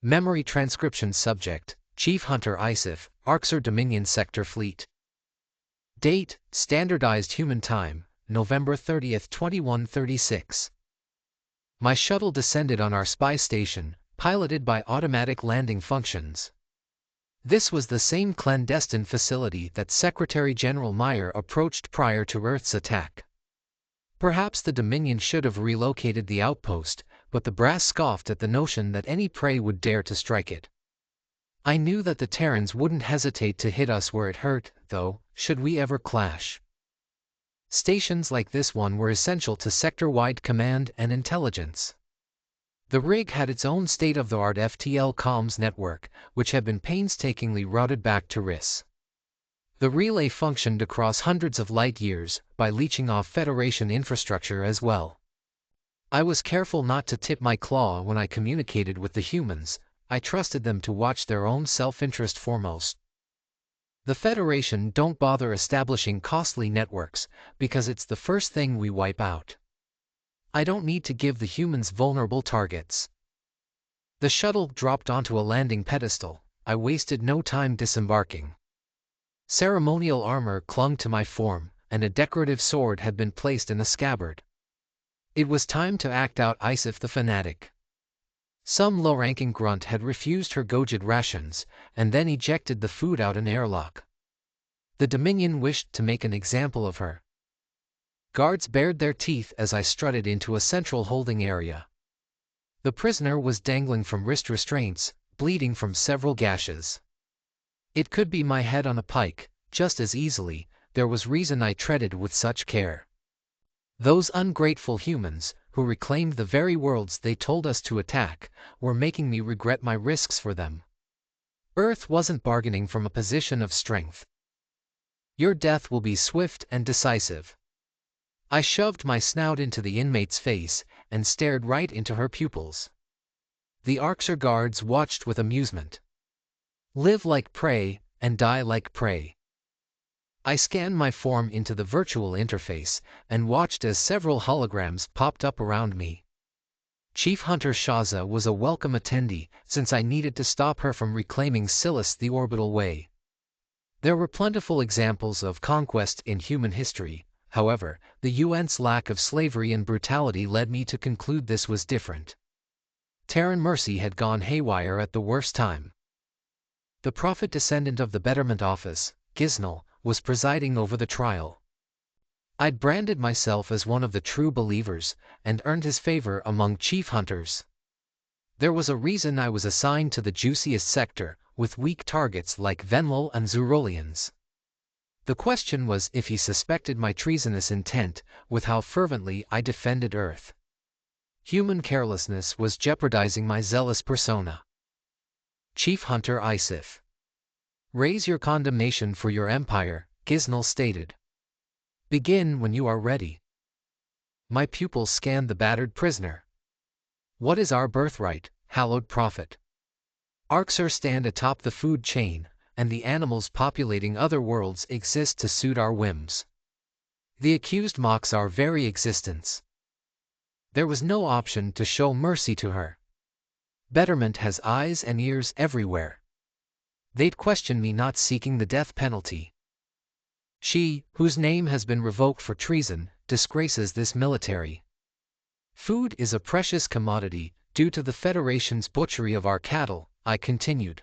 Memory transcription subject, Chief Hunter ISIF, Arxer Dominion Sector Fleet. Date, Standardized Human Time, November 30, 2136. My shuttle descended on our spy station, piloted by automatic landing functions. This was the same clandestine facility that Secretary General Meyer approached prior to Earth's attack. Perhaps the Dominion should have relocated the outpost, but the brass scoffed at the notion that any prey would dare to strike it. I knew that the Terrans wouldn't hesitate to hit us where it hurt, though, should we ever clash. Stations like this one were essential to sector-wide command and intelligence. The rig had its own state-of-the-art FTL comms network, which had been painstakingly routed back to RIS. The relay functioned across hundreds of light-years, by leeching off Federation infrastructure as well. I was careful not to tip my claw when I communicated with the humans. I trusted them to watch their own self-interest foremost. The Federation don't bother establishing costly networks, because it's the first thing we wipe out. I don't need to give the humans vulnerable targets. The shuttle dropped onto a landing pedestal. I wasted no time disembarking. Ceremonial armor clung to my form, and a decorative sword had been placed in a scabbard. It was time to act out Isif the Fanatic. Some low-ranking grunt had refused her Gojid rations, and then ejected the food out an airlock. The Dominion wished to make an example of her. Guards bared their teeth as I strutted into a central holding area. The prisoner was dangling from wrist restraints, bleeding from several gashes. It could be my head on a pike, just as easily. There was reason I treaded with such care. Those ungrateful humans, who reclaimed the very worlds they told us to attack, were making me regret my risks for them. Earth wasn't bargaining from a position of strength. Your death will be swift and decisive. I shoved my snout into the inmate's face, and stared right into her pupils. The Arxer guards watched with amusement. Live like prey, and die like prey. I scanned my form into the virtual interface, and watched as several holograms popped up around me. Chief Hunter Shaza was a welcome attendee, since I needed to stop her from reclaiming Silas the orbital way. There were plentiful examples of conquest in human history. However, the UN's lack of slavery and brutality led me to conclude this was different. Terran mercy had gone haywire at the worst time. The prophet descendant of the Betterment Office, Gisnell, was presiding over the trial. I'd branded myself as one of the true believers, and earned his favor among chief hunters. There was a reason I was assigned to the juiciest sector, with weak targets like Venlil and Zurolians. The question was if he suspected my treasonous intent, with how fervently I defended Earth. Human carelessness was jeopardizing my zealous persona. Chief Hunter Isif. Raise your condemnation for your empire, Gisnell stated. Begin when you are ready. My pupils scanned the battered prisoner. What is our birthright, hallowed prophet? Arxer stand atop the food chain, and the animals populating other worlds exist to suit our whims. The accused mocks our very existence. There was no option to show mercy to her. Betterment has eyes and ears everywhere. They'd question me not seeking the death penalty. She, whose name has been revoked for treason, disgraces this military. Food is a precious commodity, due to the Federation's butchery of our cattle, I continued.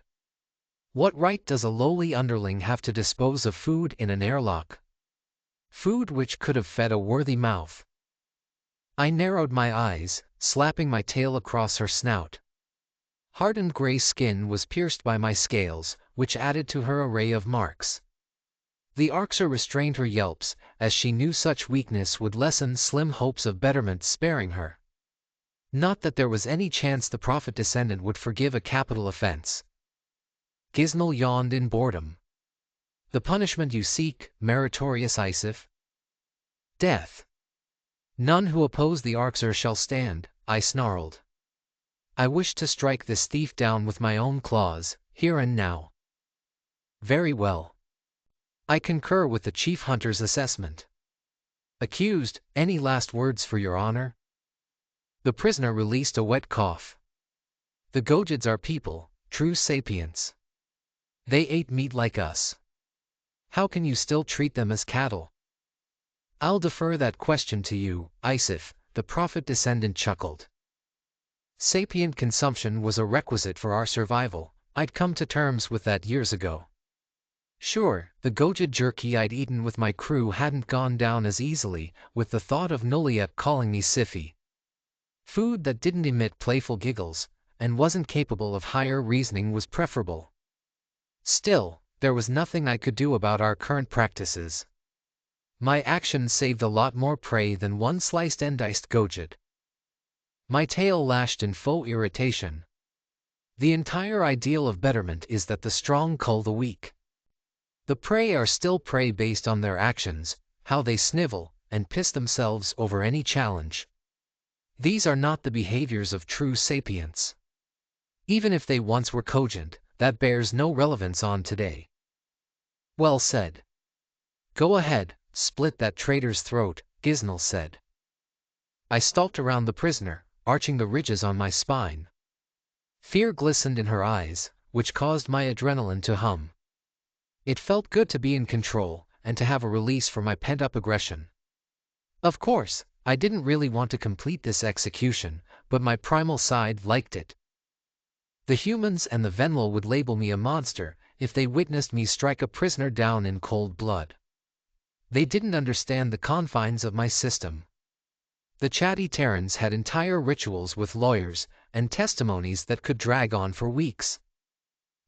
What right does a lowly underling have to dispose of food in an airlock? Food which could have fed a worthy mouth. I narrowed my eyes, slapping my tail across her snout. Hardened gray skin was pierced by my scales, which added to her array of marks. The Arxer restrained her yelps, as she knew such weakness would lessen slim hopes of betterment sparing her. Not that there was any chance the prophet descendant would forgive a capital offense. Gisnell yawned in boredom. The punishment you seek, meritorious Isif? Death. None who oppose the Arxer shall stand, I snarled. I wish to strike this thief down with my own claws, here and now. Very well. I concur with the chief hunter's assessment. Accused, any last words for your honor? The prisoner released a wet cough. The Gojids are people, true sapients. They ate meat like us. How can you still treat them as cattle? I'll defer that question to you, Isif, the prophet descendant chuckled. Sapient consumption was a requisite for our survival. I'd come to terms with that years ago. Sure, the Gojid jerky I'd eaten with my crew hadn't gone down as easily, with the thought of Noliep calling me scifi. Food that didn't emit playful giggles, and wasn't capable of higher reasoning was preferable. Still, there was nothing I could do about our current practices. My actions saved a lot more prey than one sliced and diced Gojid. My tail lashed in faux irritation. The entire ideal of betterment is that the strong cull the weak. The prey are still prey based on their actions, how they snivel and piss themselves over any challenge. These are not the behaviors of true sapients. Even if they once were cogent, that bears no relevance on today. Well said. Go ahead, split that traitor's throat, Gizl said. I stalked around the prisoner, arching the ridges on my spine. Fear glistened in her eyes, which caused my adrenaline to hum. It felt good to be in control, and to have a release for my pent-up aggression. Of course, I didn't really want to complete this execution, but my primal side liked it. The humans and the Venlil would label me a monster if they witnessed me strike a prisoner down in cold blood. They didn't understand the confines of my system. The chatty Terrans had entire rituals with lawyers and testimonies that could drag on for weeks.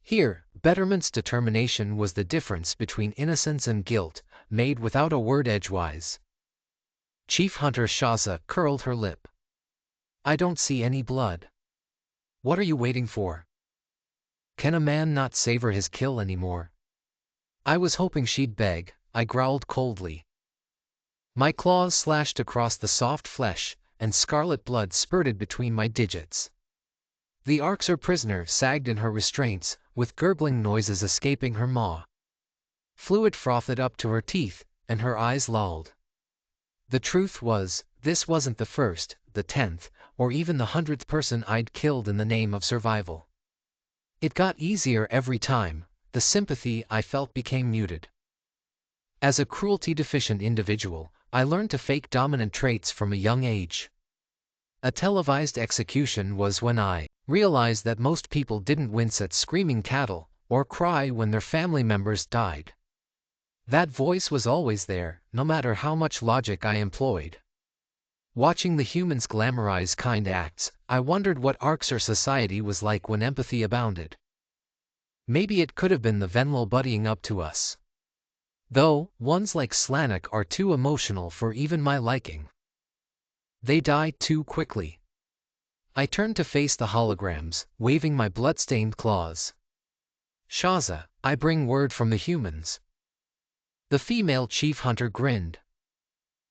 Here, Betterment's determination was the difference between innocence and guilt, made without a word edgewise. Chief Hunter Shaza curled her lip. I don't see any blood. What are you waiting for? Can a man not savor his kill anymore? I was hoping she'd beg, I growled coldly. My claws slashed across the soft flesh, and scarlet blood spurted between my digits. The Arxer prisoner sagged in her restraints, with gurgling noises escaping her maw. Fluid frothed up to her teeth, and her eyes lolled. The truth was, this wasn't the first, the 10th, or even the 100th person I'd killed in the name of survival. It got easier every time, the sympathy I felt became muted. As a cruelty-deficient individual, I learned to fake dominant traits from a young age. A televised execution was when I realized that most people didn't wince at screaming cattle, or cry when their family members died. That voice was always there, no matter how much logic I employed. Watching the humans glamorize kind acts, I wondered what Arxer society was like when empathy abounded. Maybe it could have been the Venlil buddying up to us. Though, ones like Slanik are too emotional for even my liking. They died too quickly. I turned to face the holograms, waving my blood-stained claws. Shaza, I bring word from the humans. The female chief hunter grinned.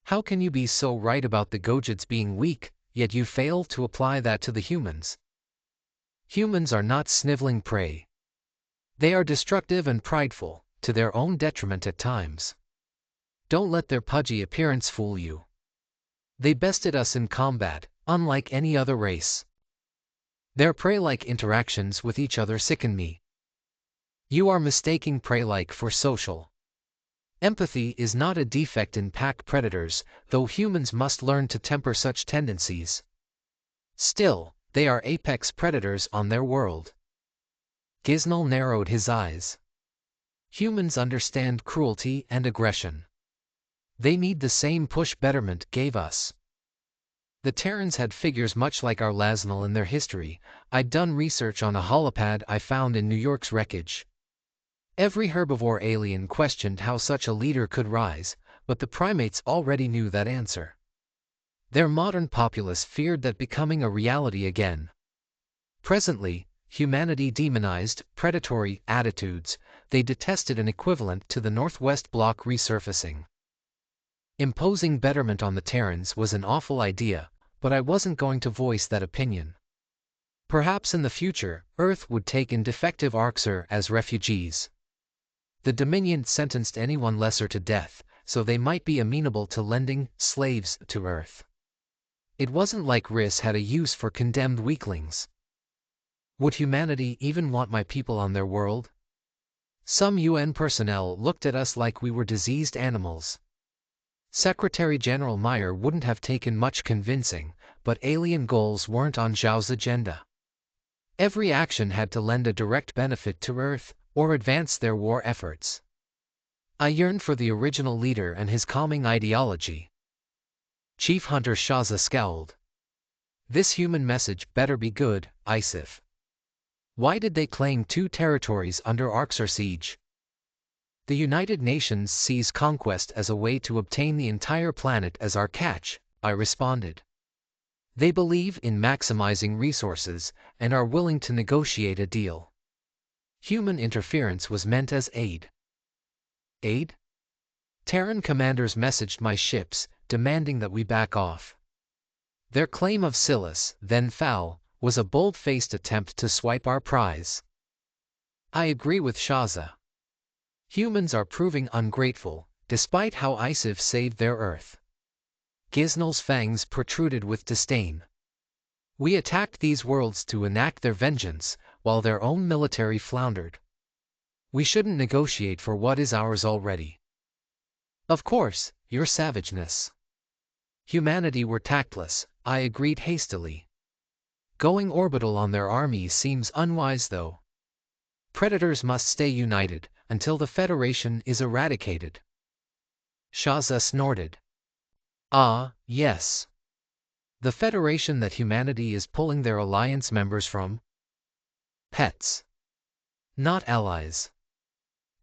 How can you be so right about the Gojids being weak, yet you fail to apply that to the humans? Humans are not sniveling prey. They are destructive and prideful, to their own detriment at times. Don't let their pudgy appearance fool you. They bested us in combat, unlike any other race. Their prey-like interactions with each other sicken me. You are mistaking prey-like for social. Empathy is not a defect in pack predators, though humans must learn to temper such tendencies. Still, they are apex predators on their world. Gizl narrowed his eyes. Humans understand cruelty and aggression. They need the same push Betterment gave us. The Terrans had figures much like our Lasnal in their history. I'd done research on a holopad I found in New York's wreckage. Every herbivore alien questioned how such a leader could rise, but the primates already knew that answer. Their modern populace feared that becoming a reality again. Presently, humanity demonized predatory attitudes. They detested an equivalent to the Northwest Block resurfacing. Imposing Betterment on the Terrans was an awful idea, but I wasn't going to voice that opinion. Perhaps in the future, Earth would take in defective Arxer as refugees. The Dominion sentenced anyone lesser to death, so they might be amenable to lending slaves to Earth. It wasn't like Riss had a use for condemned weaklings. Would humanity even want my people on their world? Some UN personnel looked at us like we were diseased animals. Secretary General Meyer wouldn't have taken much convincing, but alien goals weren't on Zhao's agenda. Every action had to lend a direct benefit to Earth, or advance their war efforts. I yearned for the original leader and his calming ideology. Chief Hunter Shaza scowled. This human message better be good, Isif. Why did they claim 2 territories under Arxur siege? The United Nations sees conquest as a way to obtain the entire planet as our catch, I responded. They believe in maximizing resources and are willing to negotiate a deal. Human interference was meant as aid. Aid? Terran commanders messaged my ships, demanding that we back off. Their claim of Silas, then Foul, was a bold-faced attempt to swipe our prize. I agree with Shaza. Humans are proving ungrateful, despite how Isif saved their Earth. Gizno's fangs protruded with disdain. We attacked these worlds to enact their vengeance, while their own military floundered. We shouldn't negotiate for what is ours already. Of course, your savageness. Humanity were tactless, I agreed hastily. Going orbital on their army seems unwise though. Predators must stay united, until the Federation is eradicated. Shaza snorted. Ah, yes. The Federation that humanity is pulling their alliance members from? Pets. Not allies.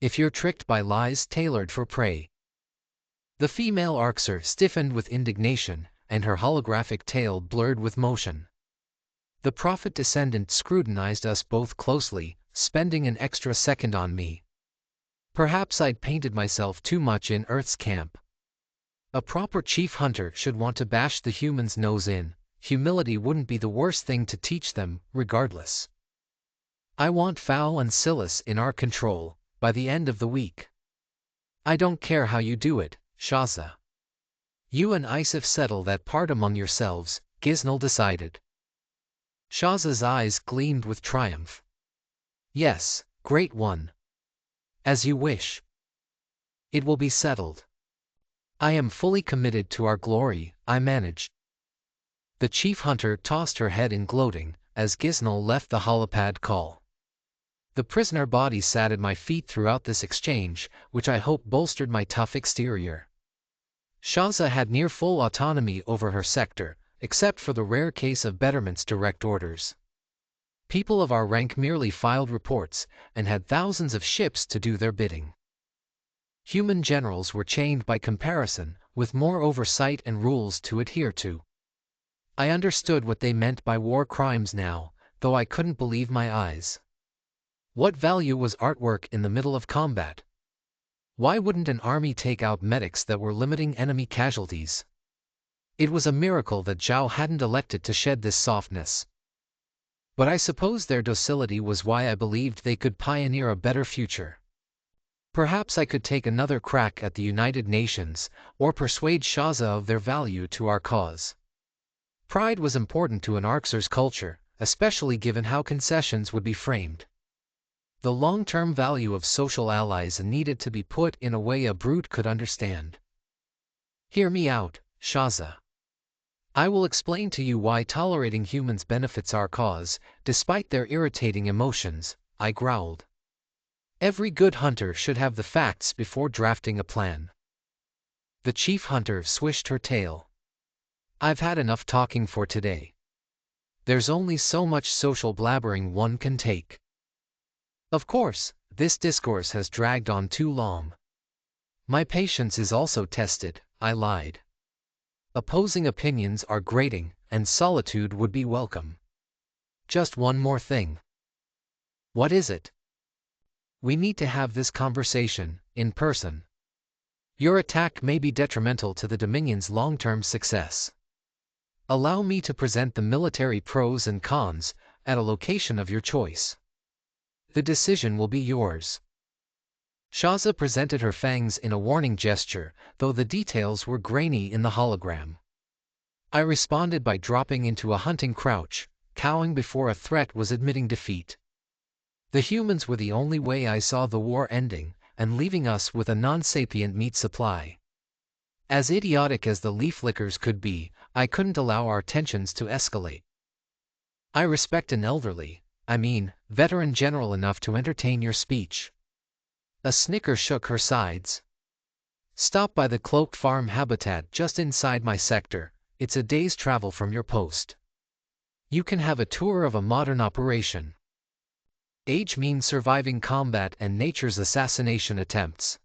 If you're tricked by lies tailored for prey. The female Arxur stiffened with indignation, and her holographic tail blurred with motion. The prophet descendant scrutinized us both closely, spending an extra second on me. Perhaps I'd painted myself too much in Earth's camp. A proper chief hunter should want to bash the human's nose in. Humility wouldn't be the worst thing to teach them, regardless. I want Foul and Silas in our control, by the end of the week. I don't care how you do it, Shaza. You and Isif settle that part among yourselves, Gizno decided. Shaza's eyes gleamed with triumph. Yes, great one. As you wish. It will be settled. I am fully committed to our glory, I managed. The chief hunter tossed her head in gloating, as Gizno left the holopad call. The prisoner body sat at my feet throughout this exchange, which I hope bolstered my tough exterior. Shaza had near full autonomy over her sector, except for the rare case of Betterment's direct orders. People of our rank merely filed reports, and had thousands of ships to do their bidding. Human generals were chained by comparison, with more oversight and rules to adhere to. I understood what they meant by war crimes now, though I couldn't believe my eyes. What value was artwork in the middle of combat? Why wouldn't an army take out medics that were limiting enemy casualties? It was a miracle that Zhao hadn't elected to shed this softness. But I suppose their docility was why I believed they could pioneer a better future. Perhaps I could take another crack at the United Nations, or persuade Shaza of their value to our cause. Pride was important to an Arxur's culture, especially given how concessions would be framed. The long-term value of social allies needed to be put in a way a brute could understand. Hear me out, Shaza. I will explain to you why tolerating humans benefits our cause, despite their irritating emotions, I growled. Every good hunter should have the facts before drafting a plan. The chief hunter swished her tail. I've had enough talking for today. There's only so much social blabbering one can take. Of course, this discourse has dragged on too long. My patience is also tested, I lied. Opposing opinions are grating, and solitude would be welcome. Just one more thing. What is it? We need to have this conversation, in person. Your attack may be detrimental to the Dominion's long-term success. Allow me to present the military pros and cons, at a location of your choice. The decision will be yours. Shaza presented her fangs in a warning gesture, though the details were grainy in the hologram. I responded by dropping into a hunting crouch, cowing before a threat was admitting defeat. The humans were the only way I saw the war ending, and leaving us with a non-sapient meat supply. As idiotic as the leaf lickers could be, I couldn't allow our tensions to escalate. I respect an elderly, veteran general enough to entertain your speech. A snicker shook her sides. Stop by the cloaked farm habitat just inside my sector. It's a day's travel from your post. You can have a tour of a modern operation. Age means surviving combat and nature's assassination attempts.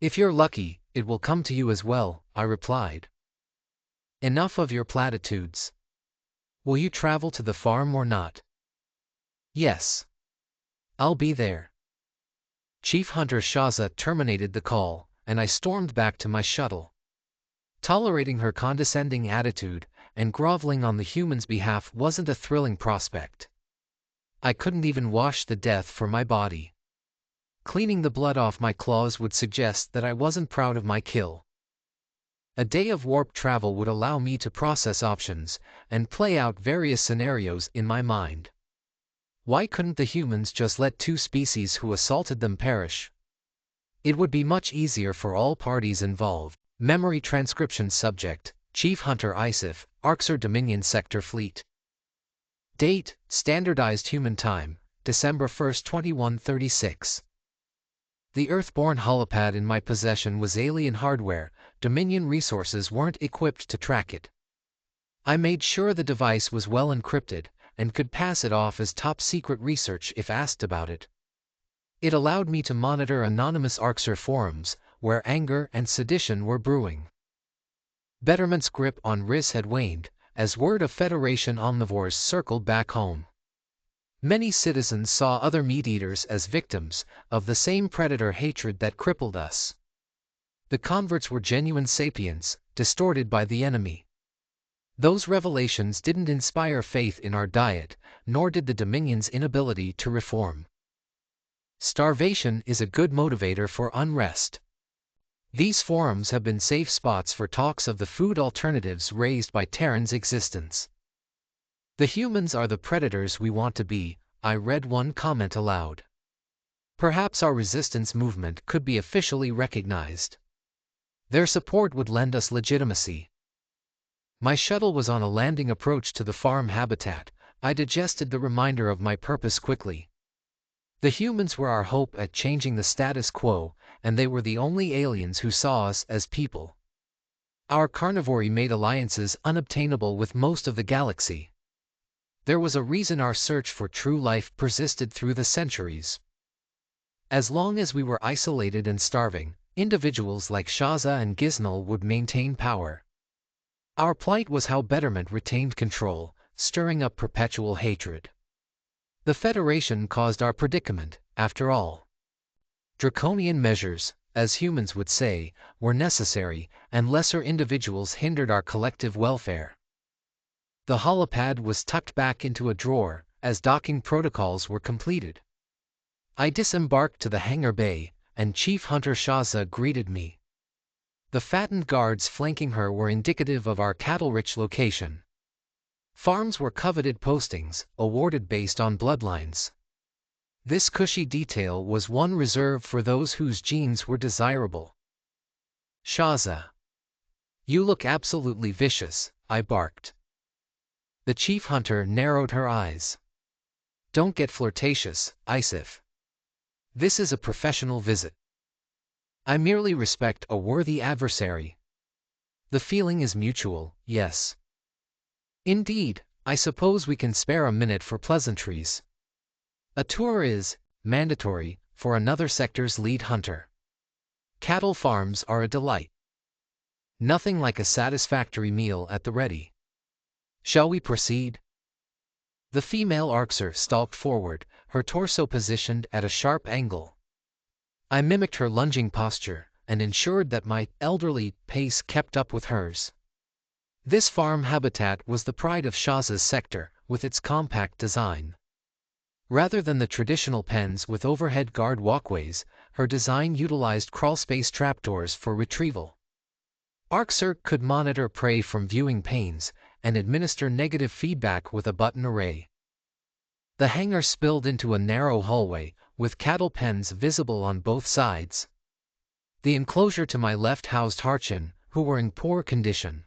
If you're lucky, it will come to you as well, I replied. Enough of your platitudes. Will you travel to the farm or not? Yes. I'll be there. Chief Hunter Shaza terminated the call, and I stormed back to my shuttle. Tolerating her condescending attitude and groveling on the human's behalf wasn't a thrilling prospect. I couldn't even wash the death from my body. Cleaning the blood off my claws would suggest that I wasn't proud of my kill. A day of warp travel would allow me to process options and play out various scenarios in my mind. Why couldn't the humans just let two species who assaulted them perish? It would be much easier for all parties involved. Memory transcription subject, Chief Hunter ISIF, Arxer Dominion Sector Fleet. Date, Standardized Human Time, December 1, 2136. The Earthborn holopad in my possession was alien hardware. Dominion resources weren't equipped to track it. I made sure the device was well encrypted and could pass it off as top-secret research if asked about it. It allowed me to monitor anonymous Arxer forums, where anger and sedition were brewing. Betterment's grip on Riz had waned, as word of Federation omnivores circled back home. Many citizens saw other meat-eaters as victims of the same predator hatred that crippled us. The converts were genuine sapiens, distorted by the enemy. Those revelations didn't inspire faith in our diet, nor did the Dominion's inability to reform. Starvation is a good motivator for unrest. These forums have been safe spots for talks of the food alternatives raised by Terran's existence. The humans are the predators we want to be, I read one comment aloud. Perhaps our resistance movement could be officially recognized. Their support would lend us legitimacy. My shuttle was on a landing approach to the farm habitat. I digested the reminder of my purpose quickly. The humans were our hope at changing the status quo, and they were the only aliens who saw us as people. Our carnivory made alliances unobtainable with most of the galaxy. There was a reason our search for true life persisted through the centuries. As long as we were isolated and starving, individuals like Shaza and Giznal would maintain power. Our plight was how Betterment retained control, stirring up perpetual hatred. The Federation caused our predicament, after all. Draconian measures, as humans would say, were necessary, and lesser individuals hindered our collective welfare. The holopad was tucked back into a drawer, as docking protocols were completed. I disembarked to the hangar bay, and Chief Hunter Shaza greeted me. The fattened guards flanking her were indicative of our cattle-rich location. Farms were coveted postings, awarded based on bloodlines. This cushy detail was one reserved for those whose genes were desirable. Shaza. You look absolutely vicious, I barked. The chief hunter narrowed her eyes. Don't get flirtatious, Isif. This is a professional visit. I merely respect a worthy adversary. The feeling is mutual, yes. Indeed, I suppose we can spare a minute for pleasantries. A tour is mandatory for another sector's lead hunter. Cattle farms are a delight. Nothing like a satisfactory meal at the ready. Shall we proceed? The female Arxer stalked forward, her torso positioned at a sharp angle. I mimicked her lunging posture and ensured that my elderly pace kept up with hers. This farm habitat was the pride of Shaza's sector, with its compact design. Rather than the traditional pens with overhead guard walkways, her design utilized crawlspace trapdoors for retrieval. Arxer could monitor prey from viewing panes, and administer negative feedback with a button array. The hangar spilled into a narrow hallway, with cattle pens visible on both sides. The enclosure to my left housed Harchin, who were in poor condition.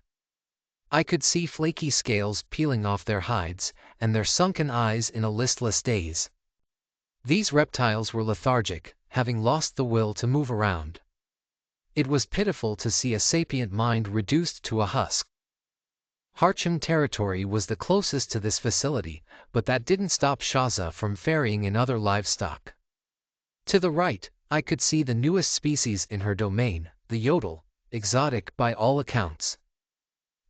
I could see flaky scales peeling off their hides, and their sunken eyes in a listless daze. These reptiles were lethargic, having lost the will to move around. It was pitiful to see a sapient mind reduced to a husk. Harchin territory was the closest to this facility, but that didn't stop Shaza from ferrying in other livestock. To the right, I could see the newest species in her domain, the yodel, exotic by all accounts.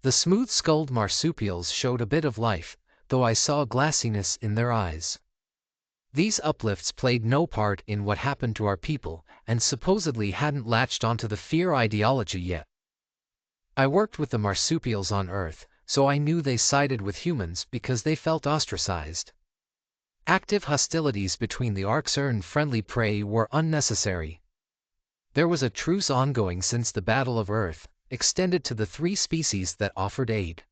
The smooth-skulled marsupials showed a bit of life, though I saw glassiness in their eyes. These uplifts played no part in what happened to our people, and supposedly hadn't latched onto the fear ideology yet. I worked with the marsupials on Earth, so I knew they sided with humans because they felt ostracized. Active hostilities between the Arxer and friendly prey were unnecessary. There was a truce ongoing since the Battle of Earth, extended to the 3 species that offered aid.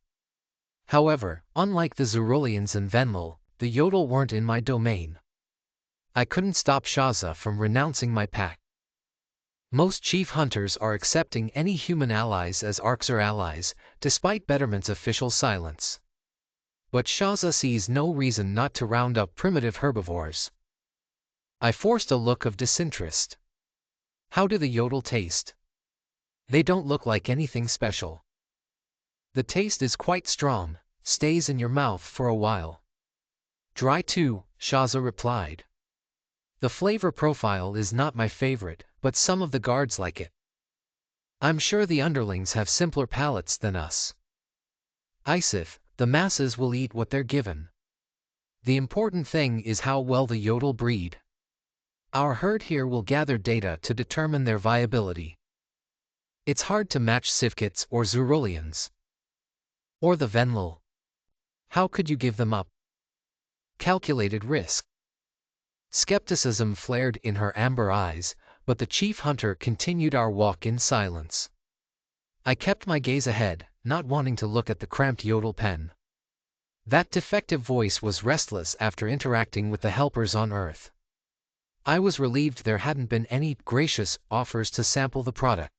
However, unlike the Zeruleans and Venlil, the Yodel weren't in my domain. I couldn't stop Shaza from renouncing my pack. Most chief hunters are accepting any human allies as Arxer allies, despite Betterment's official silence. But Shaza sees no reason not to round up primitive herbivores. I forced a look of disinterest. How do the Yodel taste? They don't look like anything special. The taste is quite strong, stays in your mouth for a while. Dry too, Shaza replied. The flavor profile is not my favorite, but some of the guards like it. I'm sure the underlings have simpler palates than us. Isif, the masses will eat what they're given. The important thing is how well the Yodel breed. Our herd here will gather data to determine their viability. It's hard to match Sivkits or Zeruleans. Or the Venlil. How could you give them up? Calculated risk. Skepticism flared in her amber eyes, but the chief hunter continued our walk in silence. I kept my gaze ahead, not wanting to look at the cramped Yodel pen. That defective voice was restless after interacting with the helpers on Earth. I was relieved there hadn't been any gracious offers to sample the product.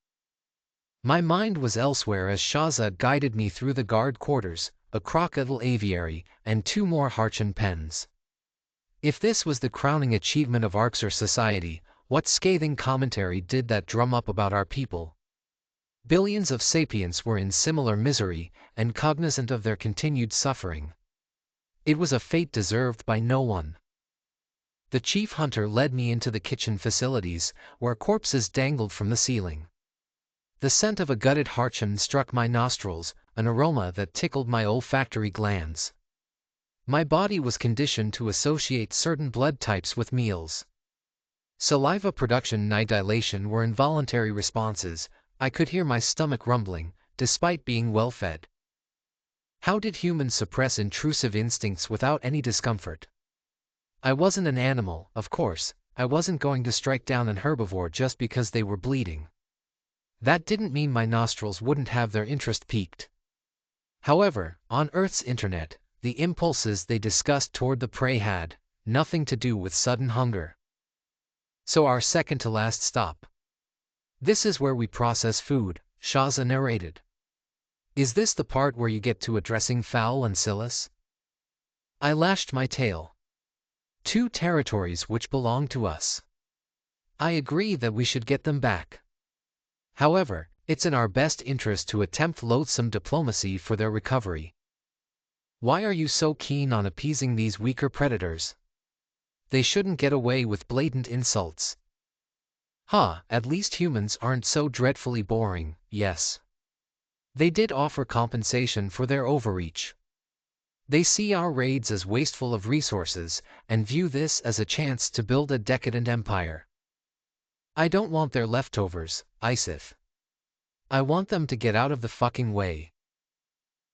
My mind was elsewhere as Shaza guided me through the guard quarters, a crocodile aviary, and 2 more Harchin pens. If this was the crowning achievement of Arxer society, what scathing commentary did that drum up about our people? Billions of sapients were in similar misery, and cognizant of their continued suffering. It was a fate deserved by no one. The chief hunter led me into the kitchen facilities, where corpses dangled from the ceiling. The scent of a gutted Harchin struck my nostrils, an aroma that tickled my olfactory glands. My body was conditioned to associate certain blood types with meals. Saliva production and dilation were involuntary responses. I could hear my stomach rumbling, despite being well fed. How did humans suppress intrusive instincts without any discomfort? I wasn't an animal, of course. I wasn't going to strike down an herbivore just because they were bleeding. That didn't mean my nostrils wouldn't have their interest piqued. However, on Earth's internet, the impulses they discussed toward the prey had nothing to do with sudden hunger. So our second-to-last stop. This is where we process food, Shaza narrated. Is this the part where you get to addressing fowl and Silas? I lashed my tail. 2 territories which belong to us. I agree that we should get them back. However, it's in our best interest to attempt loathsome diplomacy for their recovery. Why are you so keen on appeasing these weaker predators? They shouldn't get away with blatant insults. At least humans aren't so dreadfully boring, yes. They did offer compensation for their overreach. They see our raids as wasteful of resources, and view this as a chance to build a decadent empire. I don't want their leftovers, Isif. I want them to get out of the fucking way.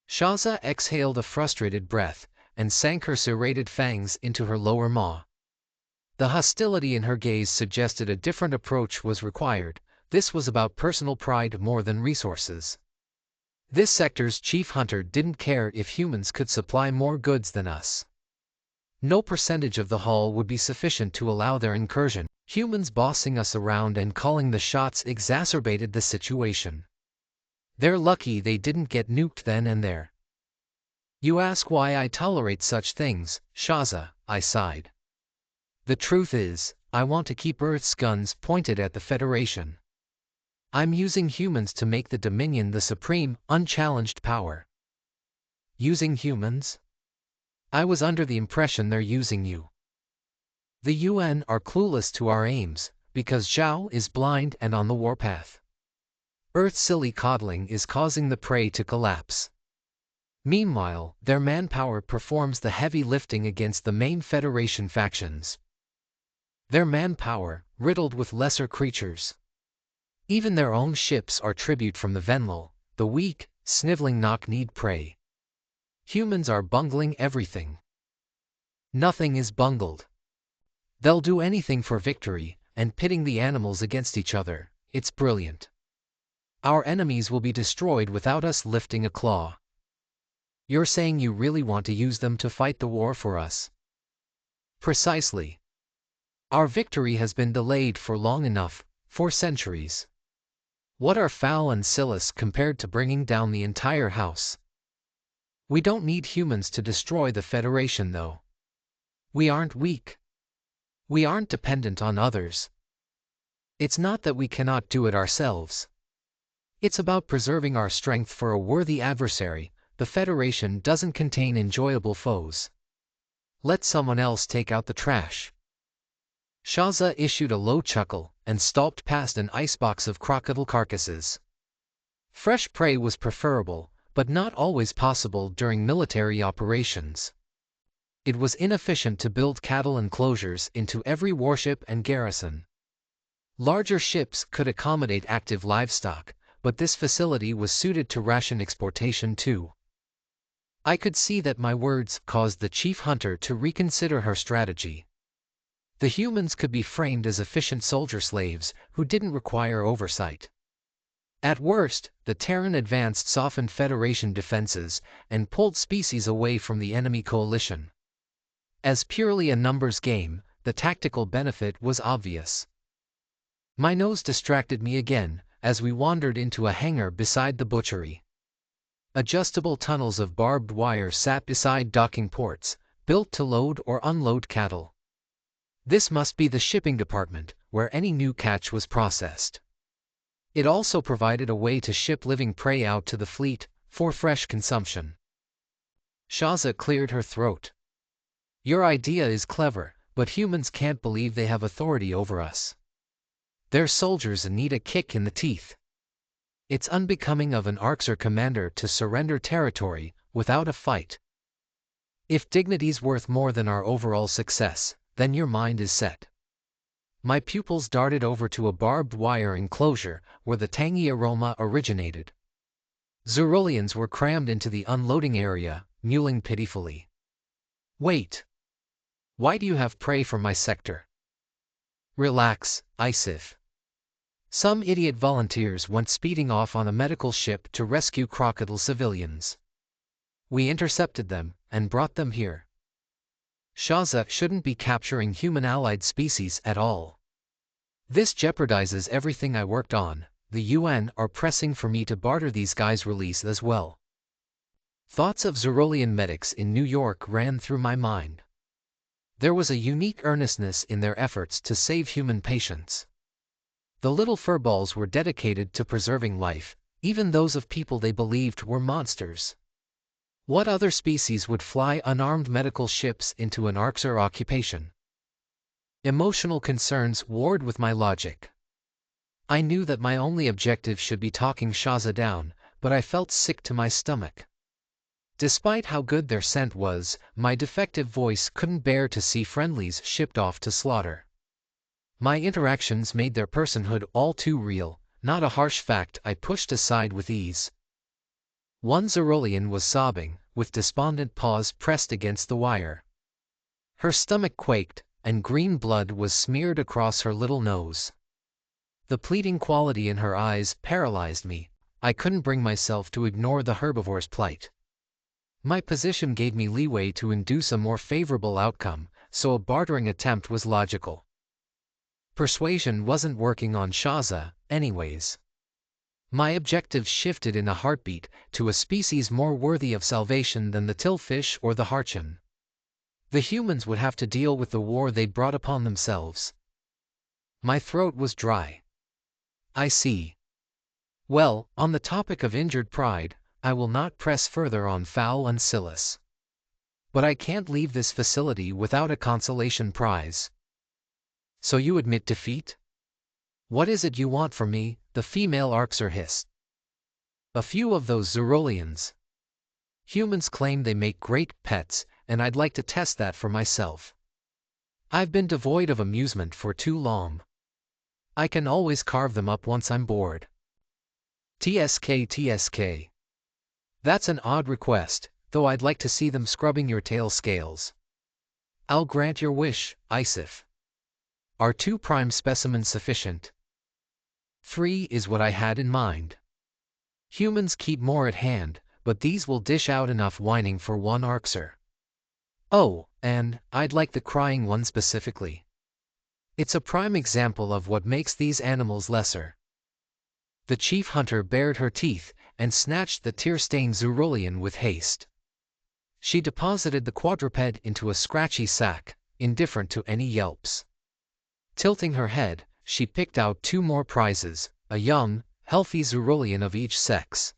Shaza exhaled a frustrated breath, and sank her serrated fangs into her lower maw. The hostility in her gaze suggested a different approach was required. This was about personal pride more than resources. This sector's chief hunter didn't care if humans could supply more goods than us. No percentage of the haul would be sufficient to allow their incursion. Humans bossing us around and calling the shots exacerbated the situation. They're lucky they didn't get nuked then and there. You ask why I tolerate such things, Shaza, I sighed. The truth is, I want to keep Earth's guns pointed at the Federation. I'm using humans to make the Dominion the supreme, unchallenged power. Using humans? I was under the impression they're using you. The UN are clueless to our aims, because Zhao is blind and on the warpath. Earth's silly coddling is causing the prey to collapse. Meanwhile, their manpower performs the heavy lifting against the main Federation factions. Their manpower, riddled with lesser creatures. Even their own ships are tribute from the Venlil, the weak, sniveling knock-kneed prey. Humans are bungling everything. Nothing is bungled. They'll do anything for victory, and pitting the animals against each other, it's brilliant. Our enemies will be destroyed without us lifting a claw. You're saying you really want to use them to fight the war for us? Precisely. Our victory has been delayed for long enough, for centuries. What are Fal and Silas compared to bringing down the entire house? We don't need humans to destroy the Federation, though. We aren't weak. We aren't dependent on others. It's not that we cannot do it ourselves. It's about preserving our strength for a worthy adversary. The Federation doesn't contain enjoyable foes. Let someone else take out the trash. Shaza issued a low chuckle and stalked past an icebox of crocodile carcasses. Fresh prey was preferable, but not always possible during military operations. It was inefficient to build cattle enclosures into every warship and garrison. Larger ships could accommodate active livestock, but this facility was suited to ration exportation too. I could see that my words caused the chief hunter to reconsider her strategy. The humans could be framed as efficient soldier slaves who didn't require oversight. At worst, the Terran advanced softened Federation defenses and pulled species away from the enemy coalition. As purely a numbers game, the tactical benefit was obvious. My nose distracted me again as we wandered into a hangar beside the butchery. Adjustable tunnels of barbed wire sat beside docking ports, built to load or unload cattle. This must be the shipping department, where any new catch was processed. It also provided a way to ship living prey out to the fleet, for fresh consumption. Shaza cleared her throat. Your idea is clever, but humans can't believe they have authority over us. Their soldiers need a kick in the teeth. It's unbecoming of an Arxer commander to surrender territory without a fight. If dignity's worth more than our overall success, then your mind is set. My pupils darted over to a barbed wire enclosure where the tangy aroma originated. Xeruleans were crammed into the unloading area, mewling pitifully. Wait. Why do you have prey from my sector? Relax, Isif. Some idiot volunteers went speeding off on a medical ship to rescue crocodile civilians. We intercepted them and brought them here. Shaza shouldn't be capturing human allied species at all. This jeopardizes everything I worked on. The UN are pressing for me to barter these guys' release as well. Thoughts of Xerulean medics in New York ran through my mind. There was a unique earnestness in their efforts to save human patients. The little furballs were dedicated to preserving life, even those of people they believed were monsters. What other species would fly unarmed medical ships into an Arxer occupation? Emotional concerns warred with my logic. I knew that my only objective should be talking Shaza down, but I felt sick to my stomach. Despite how good their scent was, my defective voice couldn't bear to see friendlies shipped off to slaughter. My interactions made their personhood all too real, not a harsh fact I pushed aside with ease. One Xerulean was sobbing, with despondent paws pressed against the wire. Her stomach quaked, and green blood was smeared across her little nose. The pleading quality in her eyes paralyzed me. I couldn't bring myself to ignore the herbivore's plight. My position gave me leeway to induce a more favorable outcome, so a bartering attempt was logical. Persuasion wasn't working on Shaza, anyways. My objective shifted in a heartbeat to a species more worthy of salvation than the tillfish or the harchin. The humans would have to deal with the war they'd brought upon themselves. My throat was dry. I see. Well, on the topic of injured pride, I will not press further on Hal and Silas. But I can't leave this facility without a consolation prize. So you admit defeat? What is it you want from me? The female Arxer hissed. A few of those Zerolians. Humans claim they make great pets, and I'd like to test that for myself. I've been devoid of amusement for too long. I can always carve them up once I'm bored. TSK. That's an odd request, though I'd like to see them scrubbing your tail scales. I'll grant your wish, Isif. Are 2 prime specimens sufficient? 3 is what I had in mind. Humans keep more at hand, but these will dish out enough whining for 1 Arxer. Oh, and I'd like the crying one specifically. It's a prime example of what makes these animals lesser. The chief hunter bared her teeth and snatched the tear-stained Zerolian with haste. She deposited the quadruped into a scratchy sack, indifferent to any yelps. Tilting her head, she picked out 2 more prizes, a young, healthy Zerolian of each sex.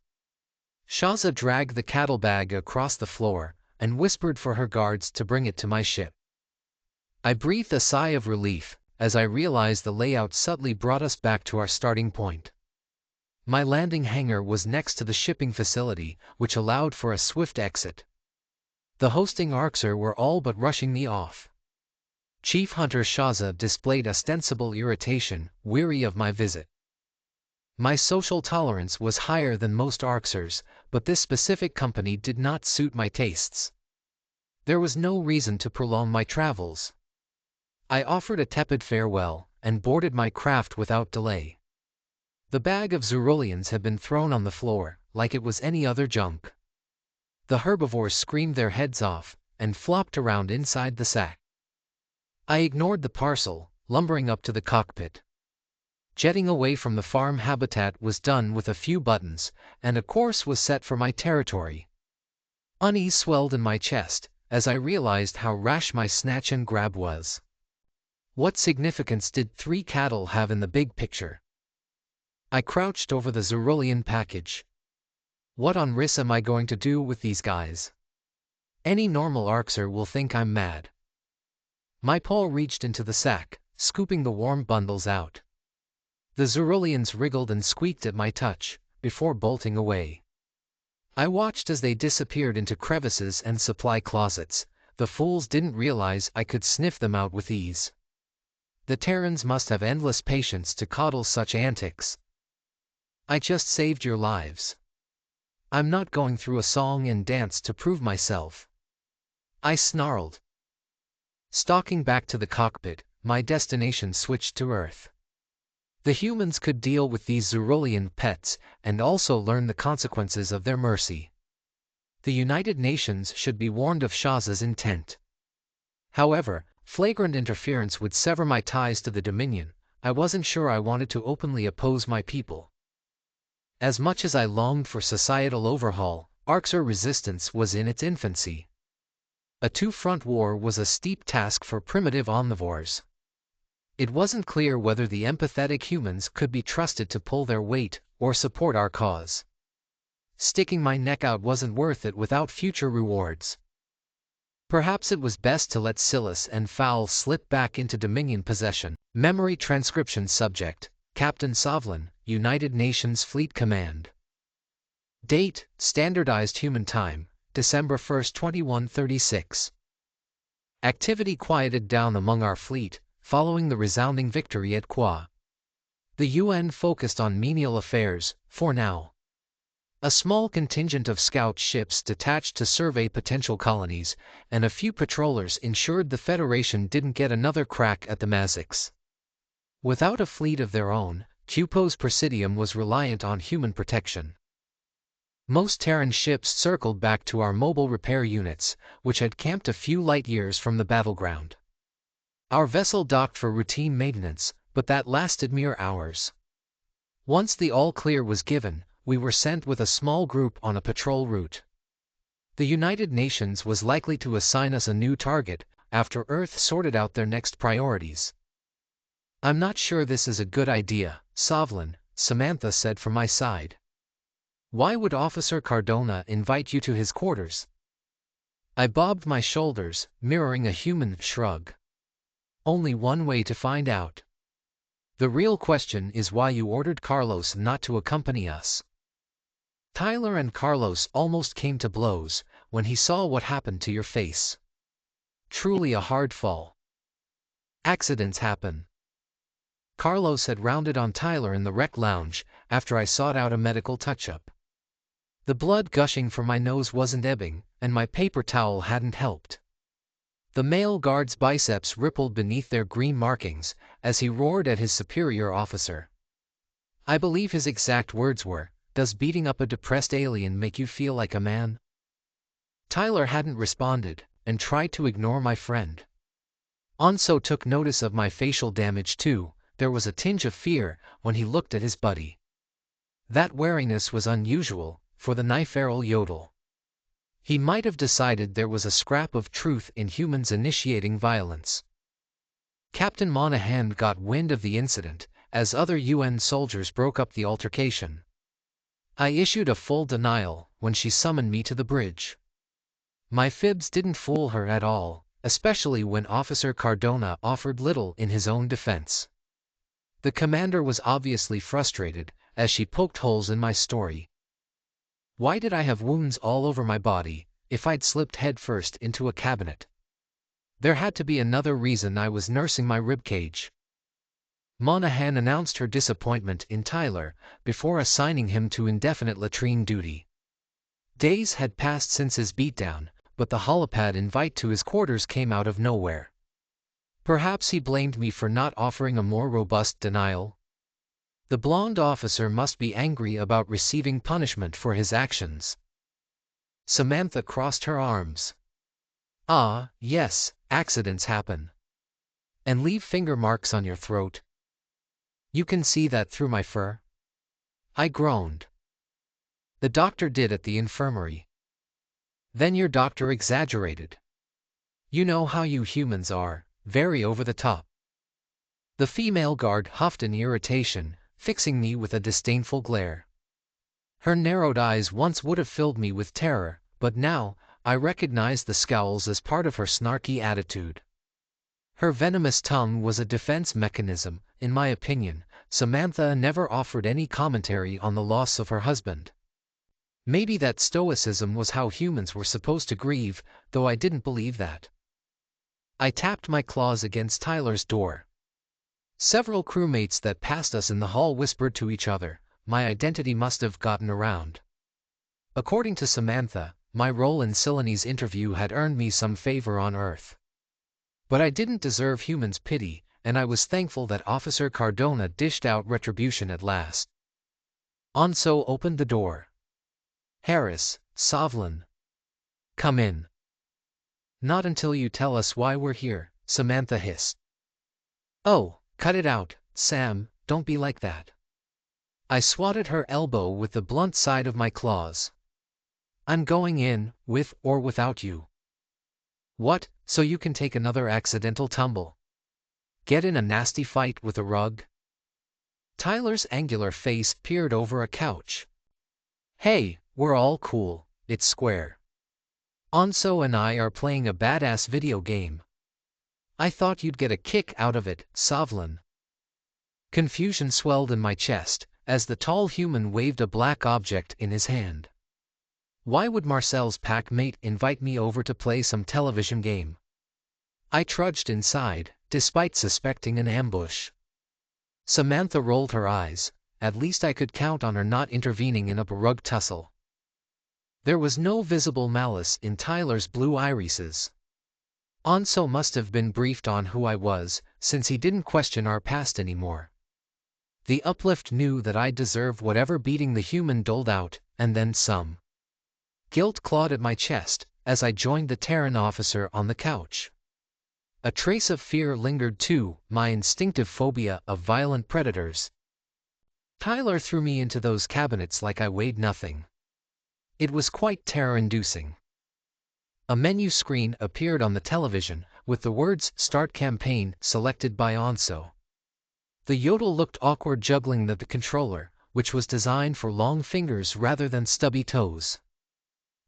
Shaza dragged the cattle bag across the floor and whispered for her guards to bring it to my ship. I breathed a sigh of relief as I realized the layout subtly brought us back to our starting point. My landing hangar was next to the shipping facility, which allowed for a swift exit. The hosting Arxer were all but rushing me off. Chief Hunter Shaza displayed ostensible irritation, weary of my visit. My social tolerance was higher than most Arxers, but this specific company did not suit my tastes. There was no reason to prolong my travels. I offered a tepid farewell and boarded my craft without delay. The bag of Zerolians had been thrown on the floor, like it was any other junk. The herbivores screamed their heads off and flopped around inside the sack. I ignored the parcel, lumbering up to the cockpit. Jetting away from the farm habitat was done with a few buttons, and a course was set for my territory. Unease swelled in my chest as I realized how rash my snatch and grab was. What significance did 3 cattle have in the big picture? I crouched over the Zerolian package. What on Riss am I going to do with these guys? Any normal Arxer will think I'm mad. My paw reached into the sack, scooping the warm bundles out. The Zerolians wriggled and squeaked at my touch, before bolting away. I watched as they disappeared into crevices and supply closets. The fools didn't realize I could sniff them out with ease. The Terrans must have endless patience to coddle such antics. I just saved your lives. I'm not going through a song and dance to prove myself. I snarled. Stalking back to the cockpit, my destination switched to Earth. The humans could deal with these Zerolian pets and also learn the consequences of their mercy. The United Nations should be warned of Shaza's intent. However, flagrant interference would sever my ties to the Dominion. I wasn't sure I wanted to openly oppose my people. As much as I longed for societal overhaul, Arxer resistance was in its infancy. A 2-front war was a steep task for primitive omnivores. It wasn't clear whether the empathetic humans could be trusted to pull their weight or support our cause. Sticking my neck out wasn't worth it without future rewards. Perhaps it was best to let Silas and Hal slip back into Dominion possession. Memory transcription subject, Captain Sovlin, United Nations Fleet Command. Date, Standardized Human Time, December 1, 2136. Activity quieted down among our fleet, following the resounding victory at Kwa. The UN focused on menial affairs, for now. A small contingent of scout ships detached to survey potential colonies, and a few patrollers ensured the Federation didn't get another crack at the Mazics. Without a fleet of their own, Cupo's Presidium was reliant on human protection. Most Terran ships circled back to our mobile repair units, which had camped a few light years from the battleground. Our vessel docked for routine maintenance, but that lasted mere hours. Once the all-clear was given, we were sent with a small group on a patrol route. The United Nations was likely to assign us a new target after Earth sorted out their next priorities. "I'm not sure this is a good idea, Sovlin," Samantha said from my side. "Why would Officer Cardona invite you to his quarters?" I bobbed my shoulders, mirroring a human shrug. "Only one way to find out. The real question is why you ordered Carlos not to accompany us." "Tyler and Carlos almost came to blows when he saw what happened to your face. Truly a hard fall. Accidents happen." Carlos had rounded on Tyler in the rec lounge after I sought out a medical touch-up. The blood gushing from my nose wasn't ebbing, and my paper towel hadn't helped. The male guard's biceps rippled beneath their green markings as he roared at his superior officer. I believe his exact words were, "Does beating up a depressed alien make you feel like a man?" Tyler hadn't responded, and tried to ignore my friend. Onso took notice of my facial damage too. There was a tinge of fear when he looked at his buddy. That wariness was unusual for the Kniferal Yodel. He might have decided there was a scrap of truth in humans initiating violence. Captain Monahan got wind of the incident as other UN soldiers broke up the altercation. I issued a full denial when she summoned me to the bridge. My fibs didn't fool her at all, especially when Officer Cardona offered little in his own defense. The commander was obviously frustrated as she poked holes in my story. Why did I have wounds all over my body if I'd slipped headfirst into a cabinet? There had to be another reason I was nursing my ribcage. Monahan announced her disappointment in Tyler before assigning him to indefinite latrine duty. Days had passed since his beatdown, but the holopad invite to his quarters came out of nowhere. Perhaps he blamed me for not offering a more robust denial. The blonde officer must be angry about receiving punishment for his actions. Samantha crossed her arms. "Ah, yes, accidents happen. And leave finger marks on your throat. You can see that through my fur?" I groaned. "The doctor did at the infirmary." "Then your doctor exaggerated. You know how you humans are, very over the top." The female guard huffed in irritation, fixing me with a disdainful glare. Her narrowed eyes once would have filled me with terror, but now I recognized the scowls as part of her snarky attitude. Her venomous tongue was a defense mechanism, in my opinion. Samantha never offered any commentary on the loss of her husband. Maybe that stoicism was how humans were supposed to grieve, though I didn't believe that. I tapped my claws against Tyler's door. Several crewmates that passed us in the hall whispered to each other. My identity must have gotten around. According to Samantha, my role in Silene's interview had earned me some favor on Earth. But I didn't deserve humans' pity, and I was thankful that Officer Cardona dished out retribution at last. Onso opened the door. "Harris, Sovlin. Come in." "Not until you tell us why we're here," Samantha hissed. "Oh, cut it out, Sam, don't be like that." I swatted her elbow with the blunt side of my claws. "I'm going in, with or without you." "What, so you can take another accidental tumble? Get in a nasty fight with a rug?" Tyler's angular face peered over a couch. "Hey, we're all cool, it's square. Onso and I are playing a badass video game. I thought you'd get a kick out of it, Sovlin." Confusion swelled in my chest as the tall human waved a black object in his hand. Why would Marcel's pack mate invite me over to play some television game? I trudged inside, despite suspecting an ambush. Samantha rolled her eyes. At least I could count on her not intervening in a rug tussle. There was no visible malice in Tyler's blue irises. Onso must have been briefed on who I was, since he didn't question our past anymore. The uplift knew that I deserved whatever beating the human doled out, and then some. Guilt clawed at my chest as I joined the Terran officer on the couch. A trace of fear lingered too, my instinctive phobia of violent predators. Tyler threw me into those cabinets like I weighed nothing. It was quite terror-inducing. A menu screen appeared on the television, with the words "Start Campaign" selected by Onso. The yodel looked awkward juggling the controller, which was designed for long fingers rather than stubby toes.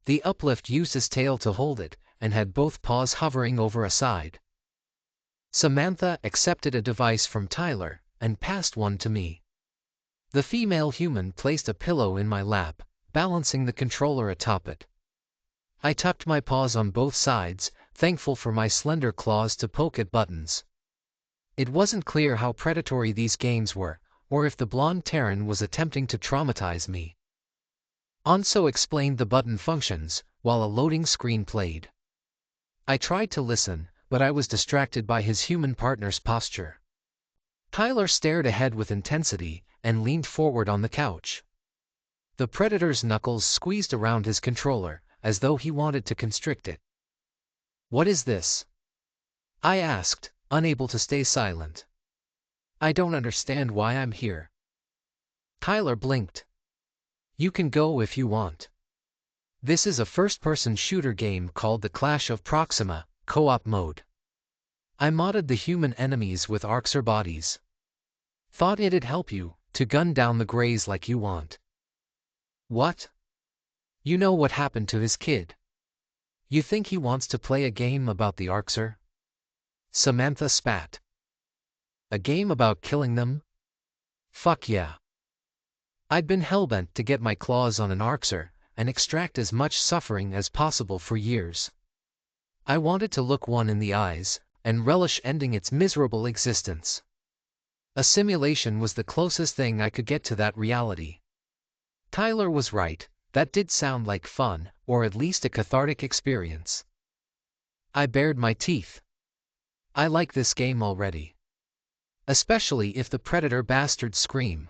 The uplift used his tail to hold it, and had both paws hovering over a side. Samantha accepted a device from Tyler, and passed one to me. The female human placed a pillow in my lap, balancing the controller atop it. I tucked my paws on both sides, thankful for my slender claws to poke at buttons. It wasn't clear how predatory these games were, or if the blonde Terran was attempting to traumatize me. Onso explained the button functions, while a loading screen played. I tried to listen, but I was distracted by his human partner's posture. Tyler stared ahead with intensity, and leaned forward on the couch. The predator's knuckles squeezed around his controller, as though he wanted to constrict it. "What is this?" I asked, unable to stay silent. "I don't understand why I'm here." Tyler blinked. "You can go if you want. This is a first-person shooter game called The Clash of Proxima, co-op mode. I modded the human enemies with Arxer bodies. Thought it'd help you to gun down the Greys like you want." "What? You know what happened to his kid? You think he wants to play a game about the Arxer?" Samantha spat. "A game about killing them? Fuck yeah. I'd been hellbent to get my claws on an Arxer and extract as much suffering as possible for years. I wanted to look one in the eyes and relish ending its miserable existence. A simulation was the closest thing I could get to that reality." Tyler was right, that did sound like fun, or at least a cathartic experience. I bared my teeth. I like this game already. Especially if the predator bastards scream.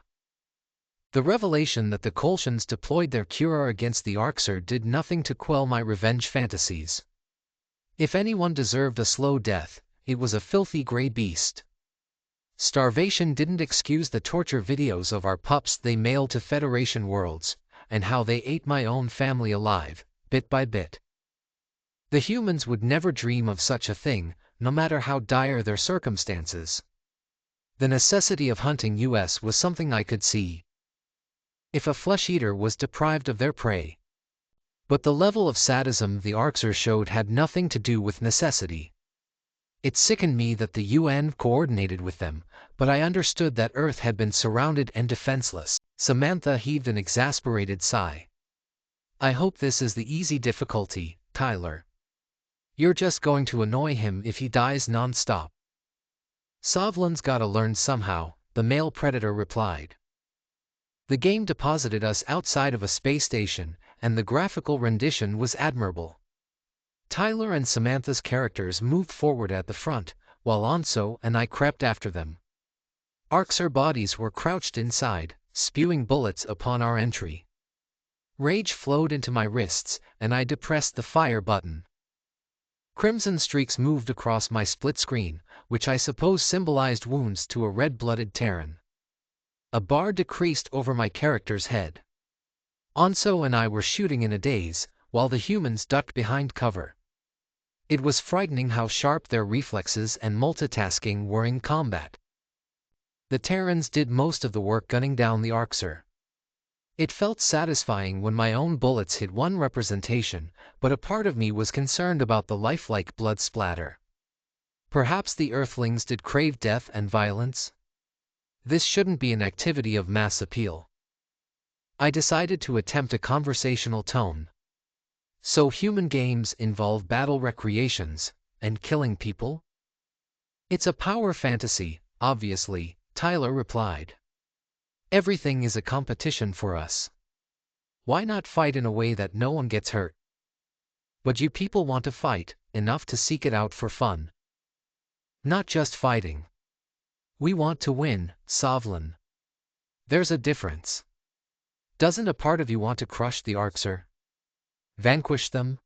The revelation that the Kolshians deployed their cure against the Arxer did nothing to quell my revenge fantasies. If anyone deserved a slow death, it was a filthy gray beast. Starvation didn't excuse the torture videos of our pups they mailed to Federation worlds, and how they ate my own family alive, bit by bit. The humans would never dream of such a thing, no matter how dire their circumstances. The necessity of hunting us was something I could see. If a flesh-eater was deprived of their prey. But the level of sadism the Arxer showed had nothing to do with necessity. It sickened me that the UN coordinated with them, but I understood that Earth had been surrounded and defenseless. Samantha heaved an exasperated sigh. "I hope this is the easy difficulty, Tyler. You're just going to annoy him if he dies non-stop." "Sovlin's gotta learn somehow," the male predator replied. The game deposited us outside of a space station, and the graphical rendition was admirable. Tyler and Samantha's characters moved forward at the front, while Onso and I crept after them. Arxer bodies were crouched inside, spewing bullets upon our entry. Rage flowed into my wrists, and I depressed the fire button. Crimson streaks moved across my split screen, which I suppose symbolized wounds to a red-blooded Terran. A bar decreased over my character's head. Onso and I were shooting in a daze, while the humans ducked behind cover. It was frightening how sharp their reflexes and multitasking were in combat. The Terrans did most of the work gunning down the Arxer. It felt satisfying when my own bullets hit one representation, but a part of me was concerned about the lifelike blood splatter. Perhaps the Earthlings did crave death and violence? This shouldn't be an activity of mass appeal. I decided to attempt a conversational tone. "So human games involve battle recreations, and killing people?" "It's a power fantasy, obviously," Tyler replied. "Everything is a competition for us. Why not fight in a way that no one gets hurt? But you people want to fight, enough to seek it out for fun. Not just fighting. We want to win, Sovlin. There's a difference. Doesn't a part of you want to crush the Arxer? Vanquish them?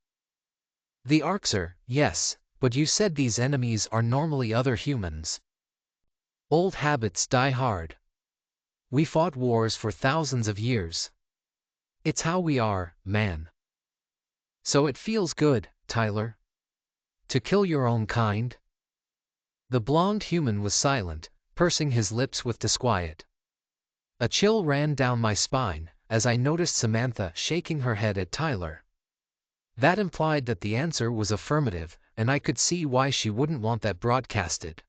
The Arxer, yes, but you said these enemies are normally other humans. Old habits die hard. We fought wars for thousands of years. It's how we are, man. So it feels good, Tyler? To kill your own kind? The blonde human was silent, pursing his lips with disquiet. A chill ran down my spine as I noticed Samantha shaking her head at Tyler. That implied that the answer was affirmative, and I could see why she wouldn't want that broadcasted.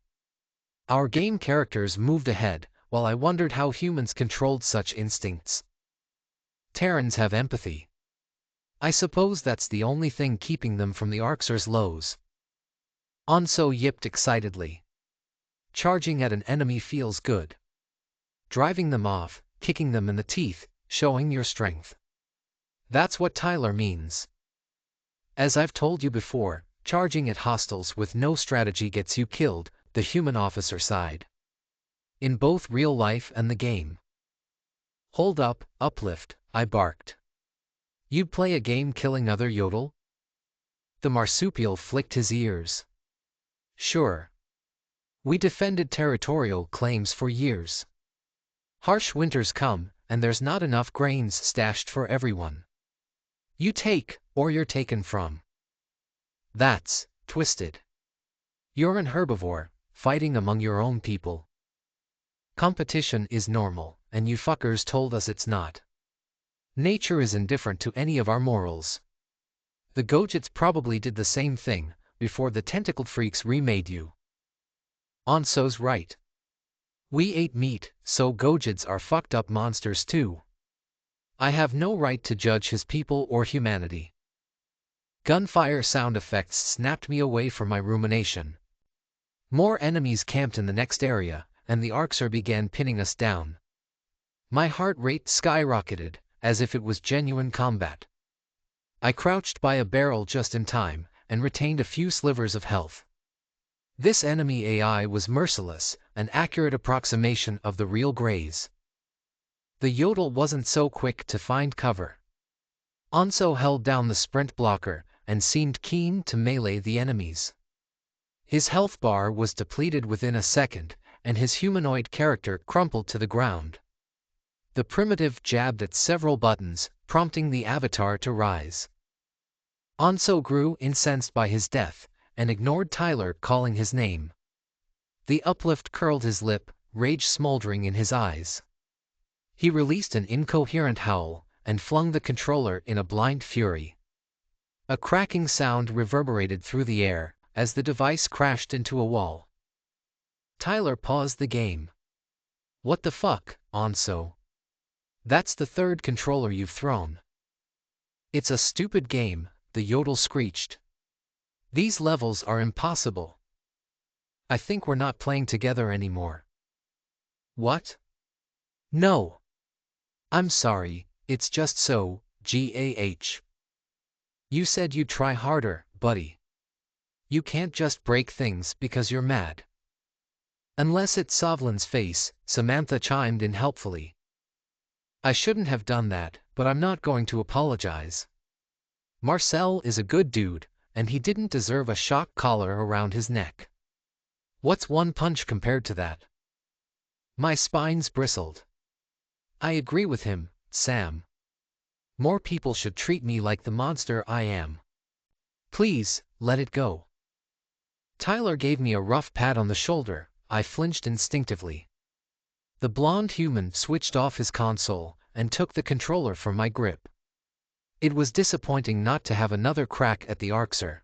Our game characters moved ahead, while I wondered how humans controlled such instincts. Terrans have empathy. I suppose that's the only thing keeping them from the Arxer's lows. Onso yipped excitedly. Charging at an enemy feels good. Driving them off, kicking them in the teeth, showing your strength. That's what Tyler means. As I've told you before, charging at hostiles with no strategy gets you killed, the human officer sighed. In both real life and the game. Hold up, Uplift, I barked. You'd play a game killing other Yodel? The marsupial flicked his ears. Sure. We defended territorial claims for years. Harsh winters come, and there's not enough grains stashed for everyone. You take, or you're taken from. That's twisted. You're an herbivore, fighting among your own people. Competition is normal, and you fuckers told us it's not. Nature is indifferent to any of our morals. The Gojits probably did the same thing, before the tentacled freaks remade you. Onso's right. We ate meat, so Gojits are fucked up monsters too. I have no right to judge his people or humanity. Gunfire sound effects snapped me away from my rumination. More enemies camped in the next area, and the Arxer began pinning us down. My heart rate skyrocketed, as if it was genuine combat. I crouched by a barrel just in time, and retained a few slivers of health. This enemy AI was merciless, an accurate approximation of the real Greys. The Yodel wasn't so quick to find cover. Onso held down the sprint blocker, and seemed keen to melee the enemies. His health bar was depleted within a second, and his humanoid character crumpled to the ground. The primitive jabbed at several buttons, prompting the avatar to rise. Onso grew incensed by his death, and ignored Tyler calling his name. The Uplift curled his lip, rage smoldering in his eyes. He released an incoherent howl, and flung the controller in a blind fury. A cracking sound reverberated through the air, as the device crashed into a wall. Tyler paused the game. What the fuck, Onso? That's the third controller you've thrown. It's a stupid game, the Yodel screeched. These levels are impossible. I think we're not playing together anymore. What? No. I'm sorry, it's just so, GAH. You said you'd try harder, buddy. You can't just break things because you're mad. Unless it's Sovlin's face, Samantha chimed in helpfully. I shouldn't have done that, but I'm not going to apologize. Marcel is a good dude, and he didn't deserve a shock collar around his neck. What's one punch compared to that? My spines bristled. I agree with him, Sam. More people should treat me like the monster I am. Please, let it go. Tyler gave me a rough pat on the shoulder. I flinched instinctively. The blonde human switched off his console and took the controller from my grip. It was disappointing not to have another crack at the Arxer.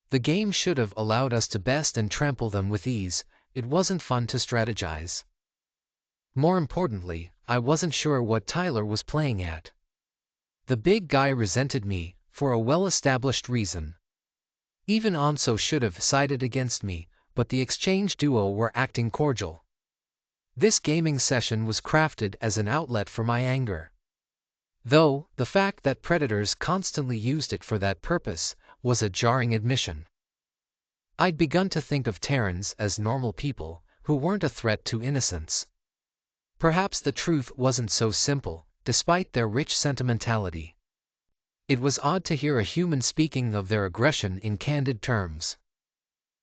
The game should have allowed us to best and trample them with ease. It wasn't fun to strategize. More importantly, I wasn't sure what Tyler was playing at. The big guy resented me, for a well-established reason. Even Onso should have sided against me, but the exchange duo were acting cordial. This gaming session was crafted as an outlet for my anger. Though, the fact that predators constantly used it for that purpose was a jarring admission. I'd begun to think of Terrans as normal people, who weren't a threat to innocence. Perhaps the truth wasn't so simple, despite their rich sentimentality. It was odd to hear a human speaking of their aggression in candid terms.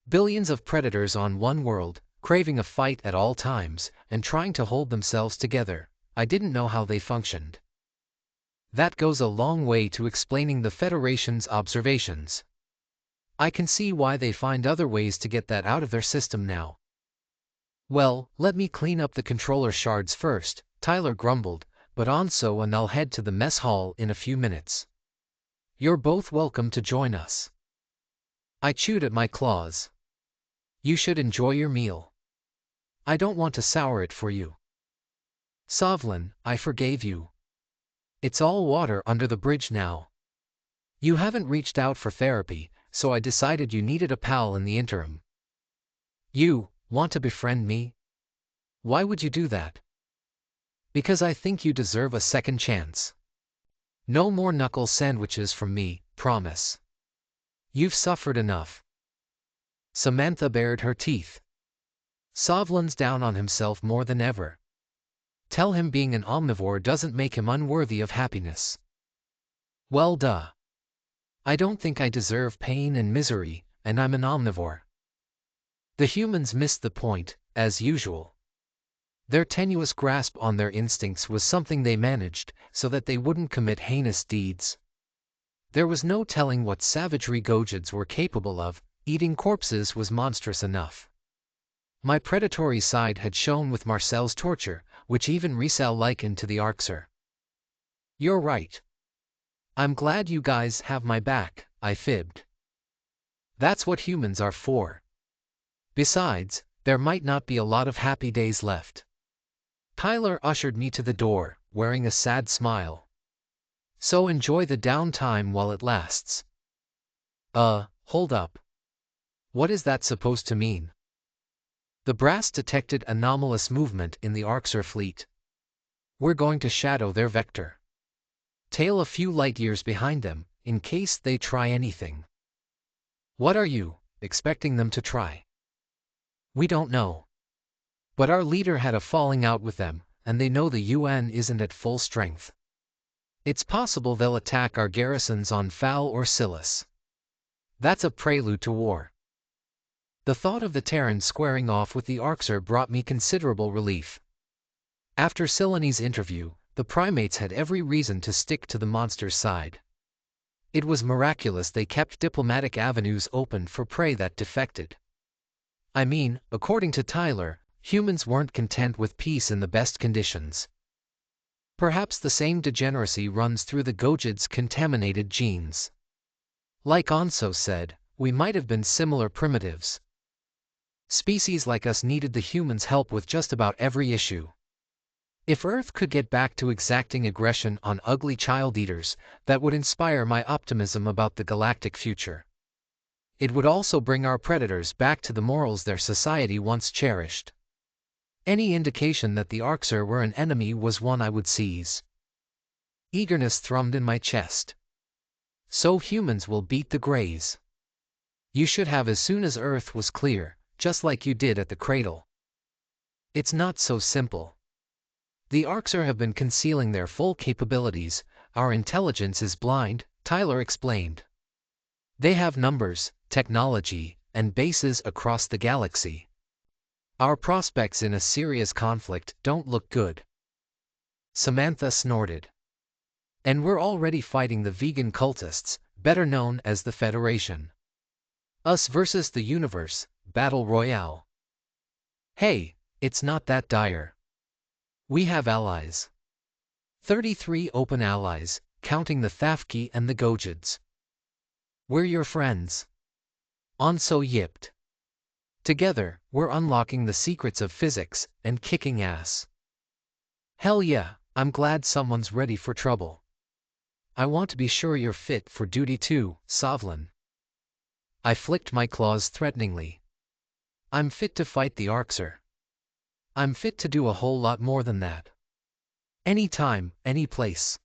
Billions of predators on one world, craving a fight at all times, and trying to hold themselves together. I didn't know how they functioned. That goes a long way to explaining the Federation's observations. I can see why they find other ways to get that out of their system now. Well, let me clean up the controller shards first, Tyler grumbled, but and I'll head to the mess hall in a few minutes. You're both welcome to join us. I chewed at my claws. You should enjoy your meal. I don't want to sour it for you. Sovlin, I forgave you. It's all water under the bridge now. You haven't reached out for therapy, so I decided you needed a pal in the interim. You want to befriend me? Why would you do that? Because I think you deserve a second chance. No more knuckle sandwiches from me, promise. You've suffered enough. Samantha bared her teeth. Sovlin's down on himself more than ever. Tell him being an omnivore doesn't make him unworthy of happiness. Well, duh. I don't think I deserve pain and misery, and I'm an omnivore. The humans missed the point, as usual. Their tenuous grasp on their instincts was something they managed, so that they wouldn't commit heinous deeds. There was no telling what savagery Gojids were capable of. Eating corpses was monstrous enough. My predatory side had shown with Marcel's torture, which even Rizal likened to the Arxer. You're right. I'm glad you guys have my back, I fibbed. That's what humans are for. Besides, there might not be a lot of happy days left. Tyler ushered me to the door, wearing a sad smile. So enjoy the downtime while it lasts. Hold up. What is that supposed to mean? The brass detected anomalous movement in the Arxer fleet. We're going to shadow their vector. Tail a few light years behind them, in case they try anything. What are you expecting them to try? We don't know. But our leader had a falling out with them, and they know the UN isn't at full strength. It's possible they'll attack our garrisons on Fal or Silas. That's a prelude to war. The thought of the Terrans squaring off with the Arxer brought me considerable relief. After Silani's interview, the primates had every reason to stick to the monster's side. It was miraculous they kept diplomatic avenues open for prey that defected. I mean, according to Tyler, humans weren't content with peace in the best conditions. Perhaps the same degeneracy runs through the Gojids' contaminated genes. Like Onso said, we might have been similar primitives. Species like us needed the humans' help with just about every issue. If Earth could get back to exacting aggression on ugly child-eaters, that would inspire my optimism about the galactic future. It would also bring our predators back to the morals their society once cherished. Any indication that the Arxer were an enemy was one I would seize. Eagerness thrummed in my chest. So humans will beat the Greys. You should have as soon as Earth was clear, just like you did at the cradle. It's not so simple. The Arxer have been concealing their full capabilities. Our intelligence is blind, Tyler explained. They have numbers, technology, and bases across the galaxy. Our prospects in a serious conflict don't look good. Samantha snorted. And we're already fighting the vegan cultists, better known as the Federation. Us versus the universe, battle royale. Hey, it's not that dire. We have allies. 33 open allies, counting the Thafki and the Gojids. We're your friends. Onso yipped. Together, we're unlocking the secrets of physics and kicking ass. Hell yeah, I'm glad someone's ready for trouble. I want to be sure you're fit for duty too, Sovlin. I flicked my claws threateningly. I'm fit to fight the Arxer. I'm fit to do a whole lot more than that. Anytime, any place.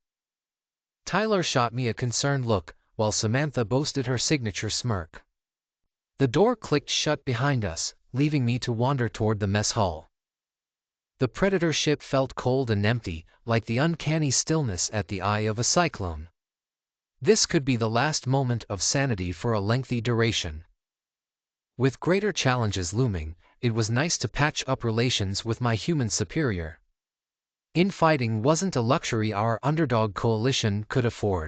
Tyler shot me a concerned look, while Samantha boasted her signature smirk. The door clicked shut behind us, leaving me to wander toward the mess hall. The Predator ship felt cold and empty, like the uncanny stillness at the eye of a cyclone. This could be the last moment of sanity for a lengthy duration. With greater challenges looming, it was nice to patch up relations with my human superior. Infighting wasn't a luxury our underdog coalition could afford.